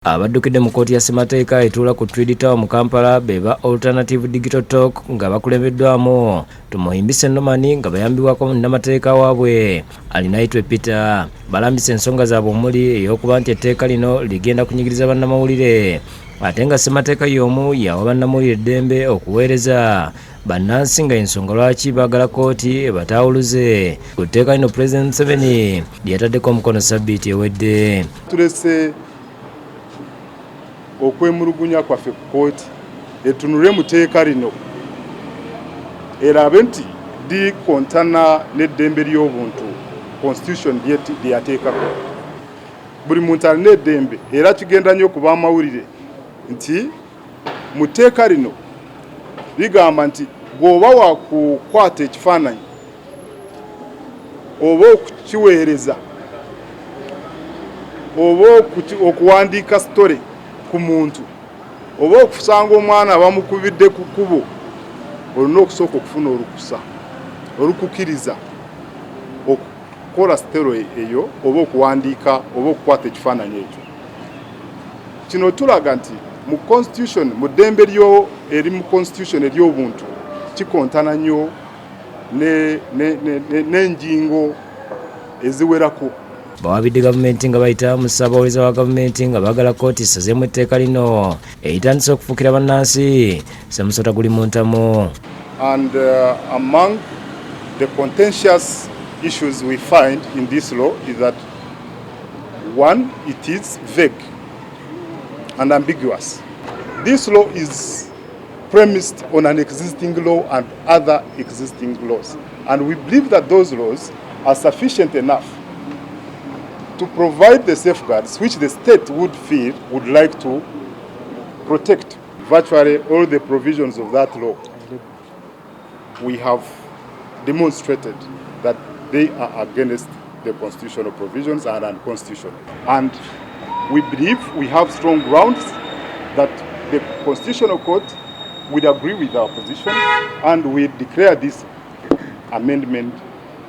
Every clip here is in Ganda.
Abaddukidde mu kkooti ya ssemateeka etuula ku Tweed Tower mu Kampala beba Alternative Digital Talk nga bakulembeddwamu Tumuhimbise Nomani nga bayambibwako munnamateeka waabwe Alinayitwe Peter. Balambise ensonga zaabwe omuli ey'okuba nti etteeka lino ligenda kunyigiriza bannamawulire ate nga ssemateeka y'omu yawa bannamawulire eddembe okuweereza bannansi nga ensonga lwaki baagala kkooti ebataawuluze ku tteeka lino President Museveni lyataddeko omukono ssabbiiti ewedde. Tulese okwemulugunya kwaffe ku kkooti etunule mu tteeka lino erabe nti likontana n'eddembe ly'obuntu constitution lyateekako. Buli muntu alina eddembe era kigenda nnyo okuba amawulire nti mu tteeka lino ligamba nti bw'oba wakukwata ekifaananyi oba okukiweereza oba okuwandiika sitole ku muntu oba okusanga omwana bamukubidde ku kkubo olina okusooka okufuna olukusa olukukiriza okukola sitole eyo oba okuwandiika oba okukwata ekifaananyi ekyo. Kino tulaga nti mu constitution mu ddembe eri mu constitution ery'obuntu kikontana nnyo n'enjingo eziwerako. Bawabidde gavumenti nga bayita mu ssaabawolereza wa gavumenti nga baagala kkooti esazeemu etteeka lino eyitandise okufukira bannansi ssemusota guli mu ntamu. And among the contentious issues we find in this law is that one, it is vague and ambiguous. This law is premised on an existing law and other existing laws, and we believe that those laws are sufficient enough to provide the safeguards which the state would like to protect. Virtually all the provisions of that law, we have demonstrated that they are against the constitutional provisions and unconstitutional. And we believe we have strong grounds that the Constitutional Court would agree with our position and we declare this amendment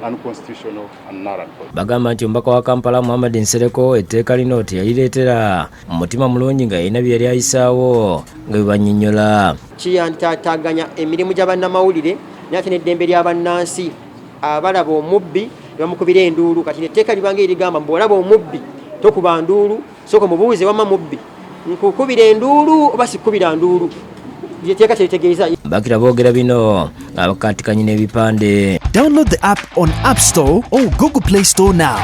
unconstitutional and null and void. Bagamba nti omubaka wa Kampala Muhammad Nsereko etteeka lino teyalireetera mutima mulungi nga yalina bye yali ayisaawo nga bibannyonnyola. Kiyantataaganya emirimu gy'abannamawulire n'ate n'eddembe ly'abannansi abalaba omubbi bamukubira enduulu. Kati etteeka libanga erigamba bw'olaba omubbi tokuba nduulu sooka mubuuze wamma mubbi nkukubira enduulu oba sikubira nduulu. Etteeka teritegeeza. Bakira boogera bino abakaatikanye n'ebipande. Download the app on App Store or Google Play Store now.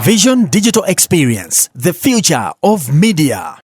Vision Digital Experience, the future of media.